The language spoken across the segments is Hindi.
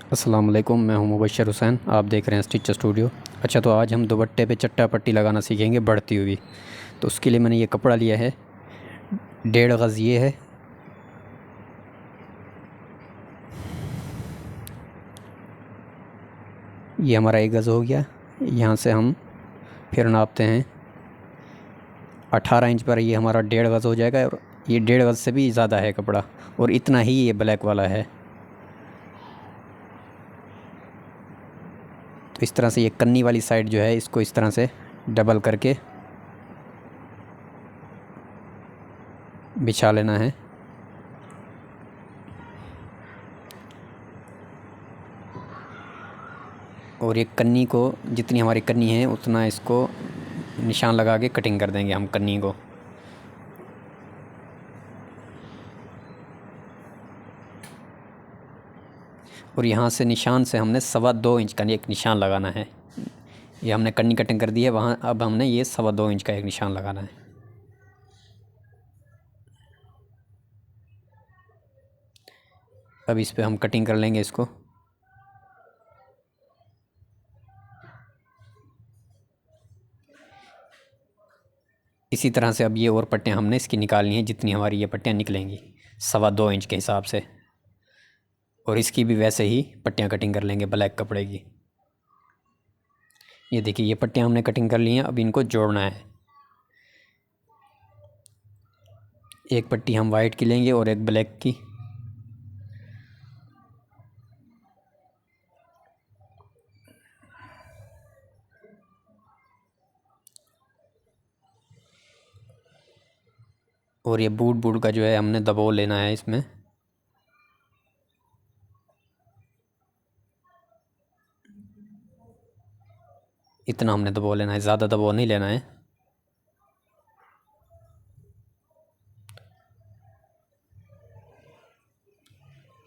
अस्सलाम वालेकुम, मैं हूं मुबशर हुसैन। आप देख रहे हैं स्टिच स्टूडियो। अच्छा, तो आज हम दुपट्टे पे चट्टा पट्टी लगाना सीखेंगे बढ़ती हुई। तो उसके लिए मैंने ये कपड़ा लिया है, 1.5 गज़ ये है। ये हमारा 1 गज़ हो गया। यहाँ से हम फिर नापते हैं 18 इंच पर। ये हमारा 1.5 गज़ हो जाएगा और ये 1.5 गज़ से भी ज़्यादा है कपड़ा, और इतना ही ये ब्लैक वाला है। तो इस तरह से ये कन्नी वाली साइड जो है, इसको इस तरह से डबल करके बिछा लेना है। और ये कन्नी को, जितनी हमारी कन्नी है उतना इसको निशान लगा के कटिंग कर देंगे हम कन्नी को। और यहाँ से निशान से हमने 2.25 इंच का एक निशान लगाना है। ये हमने कन्नी कटिंग कर दी है वहाँ, अब हमने ये 2.25 इंच का एक निशान लगाना है। अब इस पे हम कटिंग कर लेंगे इसको। इसी तरह से अब ये और पट्टियाँ हमने इसकी निकालनी है, जितनी हमारी ये पट्टियाँ निकलेंगी 2.25 इंच के हिसाब से। और इसकी भी वैसे ही पट्टियाँ कटिंग कर लेंगे ब्लैक कपड़े की। ये देखिए, ये पट्टियाँ हमने कटिंग कर ली हैं। अब इनको जोड़ना है। एक पट्टी हम वाइट की लेंगे और एक ब्लैक की। और ये बूट बूट का जो है हमने दबाव लेना है इसमें। इतना हमने दबाव लेना है, ज़्यादा दबाव नहीं लेना है।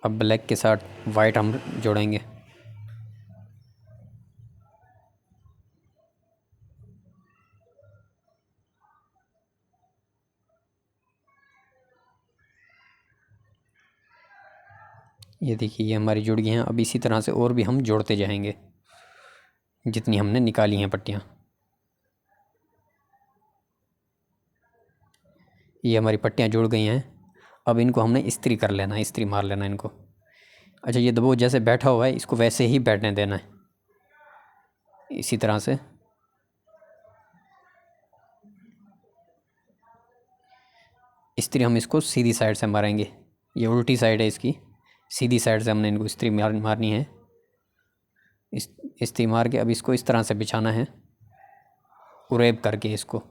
अब ब्लैक के साथ वाइट हम जोड़ेंगे। ये देखिए, ये हमारी जुड़ गई हैं। अब इसी तरह से और भी हम जोड़ते जाएंगे जितनी हमने निकाली हैं पट्टियाँ। ये हमारी पट्टियाँ जुड़ गई हैं। अब इनको हमने इस्त्री कर लेना है, इस्त्री मार लेना है इनको। अच्छा, ये दबो जैसे बैठा हुआ है, इसको वैसे ही बैठने देना है, इसी तरह से। इस्त्री हम इसको सीधी साइड से मारेंगे। ये उल्टी साइड है इसकी, सीधी साइड से हमने इनको इस्त्री मारनी है। इस्त्री मार के अब इसको इस तरह से बिछाना है, उरेब करके इसको।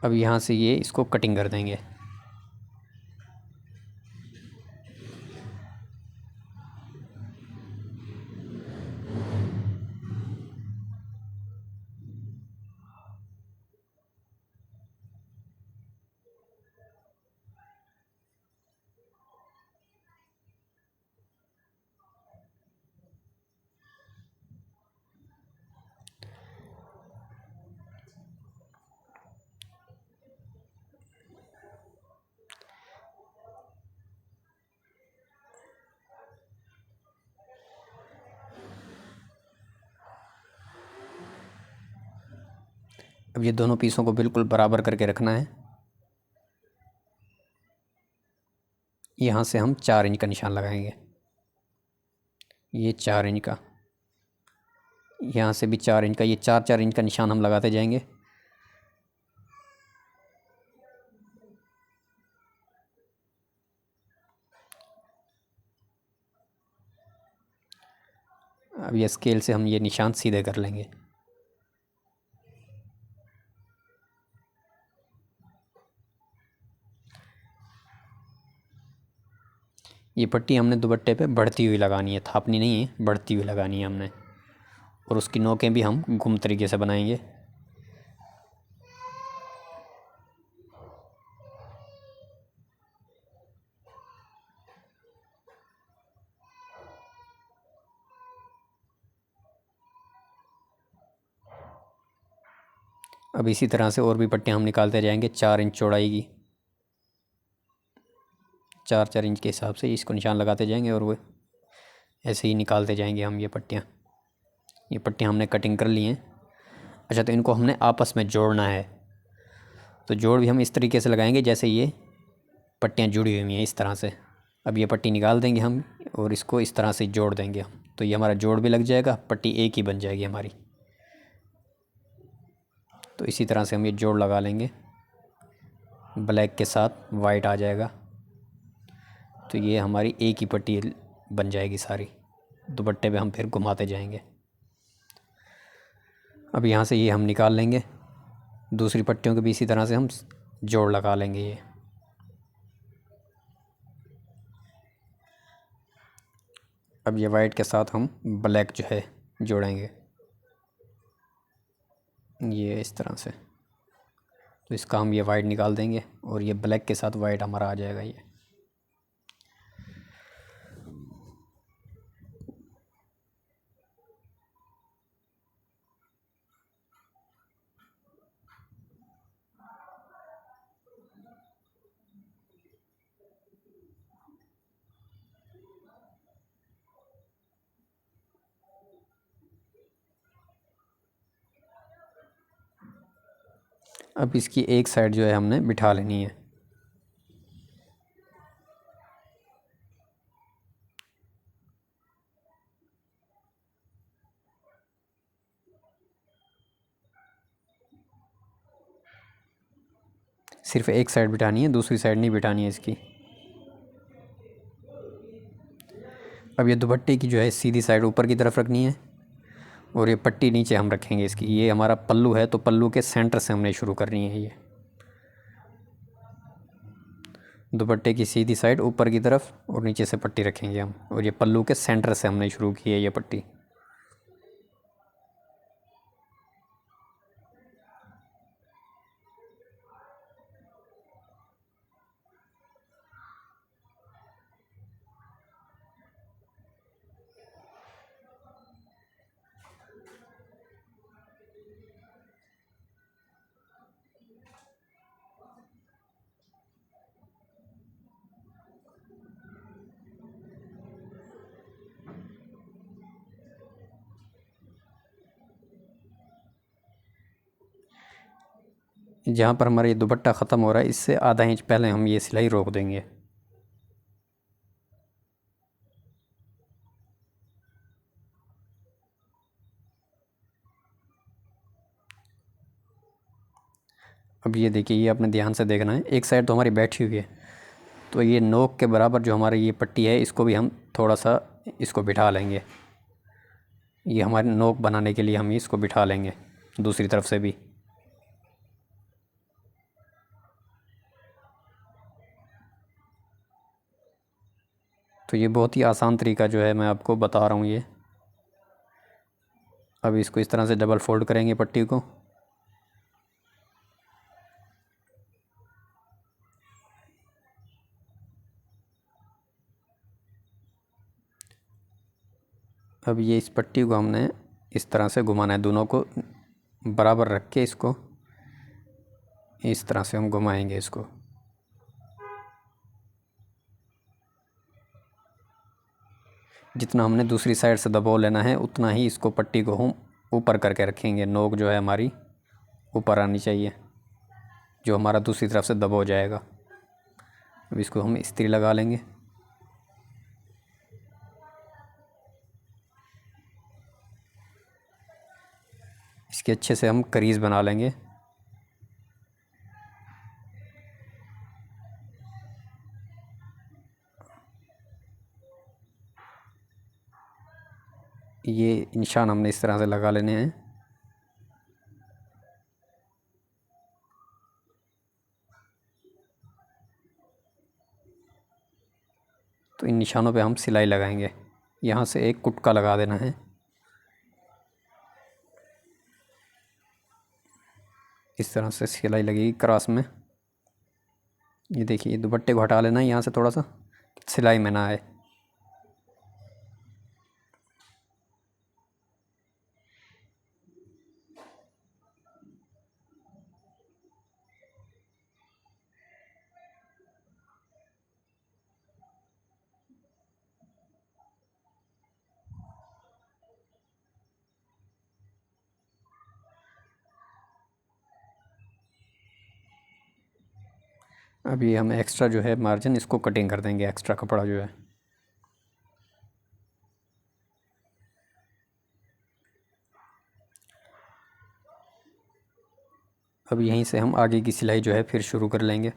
अब यहाँ से ये इसको कटिंग कर देंगे। अब ये दोनों पीसों को बिल्कुल बराबर करके रखना है। यहाँ से हम 4 इंच का निशान लगाएंगे। ये 4 इंच का, यहाँ से भी 4 इंच का, ये 4-4 इंच का निशान हम लगाते जाएंगे। अब ये स्केल से हम ये निशान सीधे कर लेंगे। ये पट्टी हमने दुपट्टे पे बढ़ती हुई लगानी है, थापनी नहीं है, बढ़ती हुई लगानी है हमने। और उसकी नोकें भी हम गुम तरीके से बनाएंगे। अब इसी तरह से और भी पट्टियाँ हम निकालते जाएंगे 4 इंच चौड़ाई की, 4 इंच के हिसाब से इसको निशान लगाते जाएंगे और वो ऐसे ही निकालते जाएंगे हम ये पट्टियाँ हमने कटिंग कर ली हैं। अच्छा, तो इनको हमने आपस में जोड़ना है, तो जोड़ भी हम इस तरीके से लगाएंगे जैसे ये पट्टियाँ जुड़ी हुई हैं इस तरह से। अब ये पट्टी निकाल देंगे हम और इसको इस तरह से जोड़ देंगे हम, तो ये हमारा जोड़ भी लग जाएगा, पट्टी एक ही बन जाएगी हमारी। तो इसी तरह से हम ये जोड़ लगा लेंगे, ब्लैक के साथ वाइट आ जाएगा, तो ये हमारी एक ही पट्टी बन जाएगी सारी। दुपट्टे पे हम फिर घुमाते जाएंगे। अब यहाँ से ये हम निकाल लेंगे, दूसरी पट्टियों के भी इसी तरह से हम जोड़ लगा लेंगे ये। अब ये वाइट के साथ हम ब्लैक जो है जोड़ेंगे, ये इस तरह से। तो इसका हम ये वाइट निकाल देंगे और ये ब्लैक के साथ वाइट हमारा आ जाएगा ये। अब इसकी एक साइड जो है हमने बिठा लेनी है। सिर्फ एक साइड बिठानी है, दूसरी साइड नहीं बिठानी है इसकी। अब ये दुपट्टे की जो है सीधी साइड ऊपर की तरफ रखनी है और ये पट्टी नीचे हम रखेंगे इसकी। ये हमारा पल्लू है, तो पल्लू के सेंटर से हमने शुरू करनी है। ये दुपट्टे की सीधी साइड ऊपर की तरफ और नीचे से पट्टी रखेंगे हम, और ये पल्लू के सेंटर से हमने शुरू की है ये पट्टी। जहाँ पर हमारा ये दुपट्टा ख़त्म हो रहा है, इससे आधा इंच पहले हम ये सिलाई रोक देंगे। अब ये देखिए, ये अपने ध्यान से देखना है, एक साइड तो हमारी बैठी हुई है, तो ये नोक के बराबर जो हमारी ये पट्टी है इसको भी हम थोड़ा सा इसको बिठा लेंगे। ये हमारे नोक बनाने के लिए हम इसको बिठा लेंगे दूसरी तरफ से भी। तो ये बहुत ही आसान तरीका जो है मैं आपको बता रहा हूँ ये। अब इसको इस तरह से डबल फोल्ड करेंगे पट्टी को। अब ये इस पट्टी को हमने इस तरह से घुमाना है, दोनों को बराबर रख के इसको इस तरह से हम घुमाएंगे इसको। जितना हमने दूसरी साइड से दबाव लेना है उतना ही इसको पट्टी को हम ऊपर करके रखेंगे। नोक जो है हमारी ऊपर आनी चाहिए, जो हमारा दूसरी तरफ से दबाव जाएगा। अब इसको हम इस्त्री लगा लेंगे। इसके अच्छे से हम करीज बना लेंगे। ये निशान हमने इस तरह से लगा लेने हैं। तो इन निशानों पे हम सिलाई लगाएंगे। यहाँ से एक कुटका लगा देना है, इस तरह से सिलाई लगेगी क्रॉस में। ये देखिए, दुपट्टे को हटा लेना है यहाँ से थोड़ा सा, सिलाई में ना आए। अभी हम एक्स्ट्रा जो है मार्जिन इसको कटिंग कर देंगे, एक्स्ट्रा कपड़ा जो है। अब यहीं से हम आगे की सिलाई जो है फिर शुरू कर लेंगे।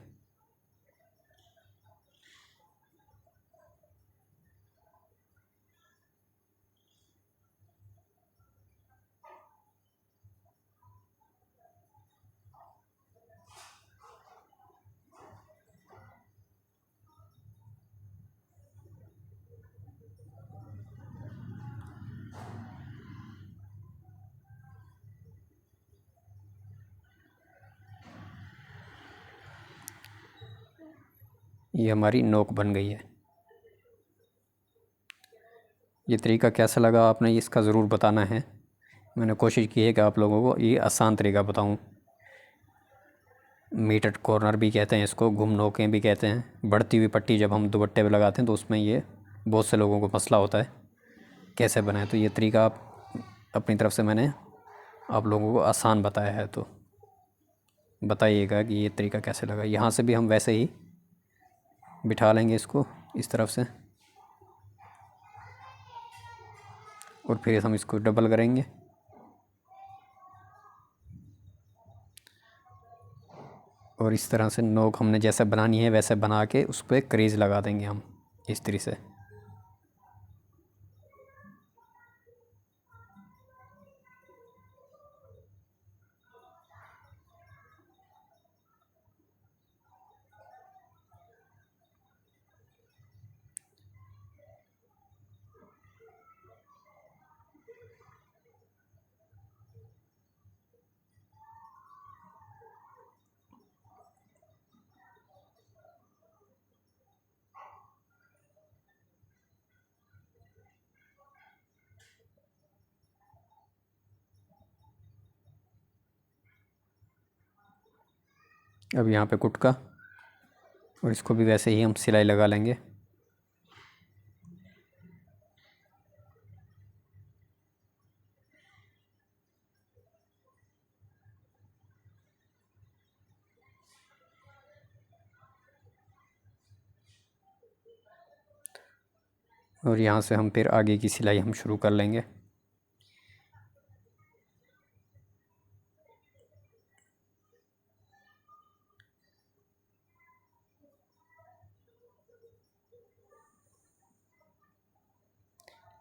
ये हमारी नोक बन गई है। ये तरीका कैसा लगा आपने इसका ज़रूर बताना है। मैंने कोशिश की है कि आप लोगों को ये आसान तरीका बताऊं। मीटेड कॉर्नर भी कहते हैं इसको, घुम नोकें भी कहते हैं। बढ़ती हुई पट्टी जब हम दुपट्टे पे लगाते हैं तो उसमें ये बहुत से लोगों को मसला होता है कैसे बनाए। तो ये तरीका आप अपनी तरफ से मैंने आप लोगों को आसान बताया है, तो बताइएगा कि ये तरीका कैसे लगा। यहाँ से भी हम वैसे ही बिठा लेंगे इसको इस तरफ से, और फिर हम इसको डबल करेंगे। और इस तरह से नोक हमने जैसे बनानी है वैसे बना के उस पर क्रेज़ लगा देंगे हम इस तरह से। अब यहाँ पे कुटका, और इसको भी वैसे ही हम सिलाई लगा लेंगे। और यहाँ से हम फिर आगे की सिलाई हम शुरू कर लेंगे।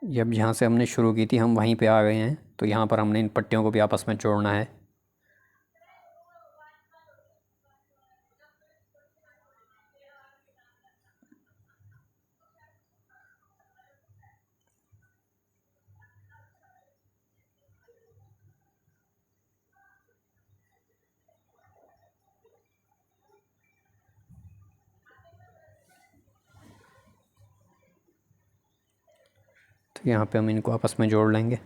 जब जहाँ से हमने शुरू की थी हम वहीं पे आ गए हैं, तो यहाँ पर हमने इन पट्टियों को भी आपस में जोड़ना है। तो यहाँ पे हम इनको आपस में जोड़ लेंगे।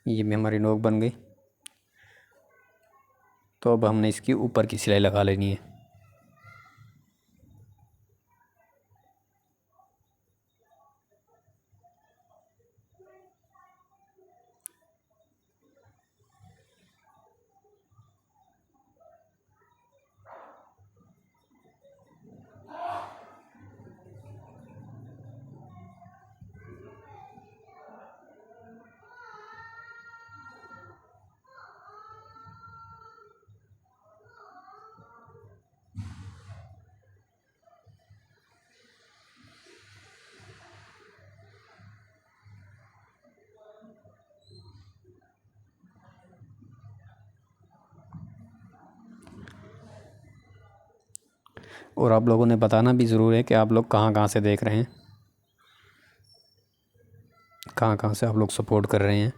ये भी हमारी नोक बन गई। तो अब हमने इसकी ऊपर की सिलाई लगा लेनी है। और आप लोगों ने बताना भी ज़रूर है कि आप लोग कहाँ कहाँ से देख रहे हैं, कहाँ कहाँ से आप लोग सपोर्ट कर रहे हैं।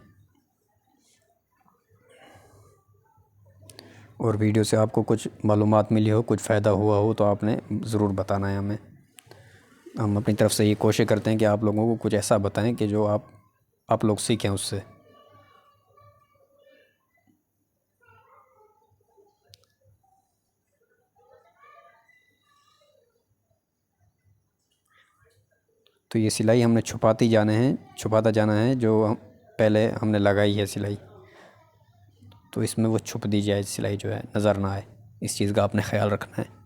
और वीडियो से आपको कुछ मालूमात मिली हो, कुछ फ़ायदा हुआ हो, तो आपने ज़रूर बताना है हमें। हम अपनी तरफ से ये कोशिश करते हैं कि आप लोगों को कुछ ऐसा बताएं कि जो आप लोग सीखें उससे। तो ये सिलाई हमने छुपाता जाना है जो हम पहले हमने लगाई है सिलाई, तो इसमें वो छुप दी जाए, सिलाई जो है नज़र ना आए। इस चीज़ का आपने ख्याल रखना है।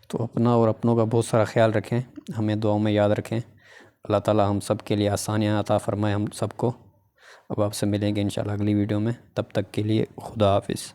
तो अपना और अपनों का बहुत सारा ख्याल रखें, हमें दुआओं में याद रखें। अल्लाह ताला हम सब के लिए आसानियाँ अता फ़रमाए हम सबको। अब आपसे मिलेंगे इंशाल्लाह अगली वीडियो में, तब तक के लिए खुदा हाफिज़।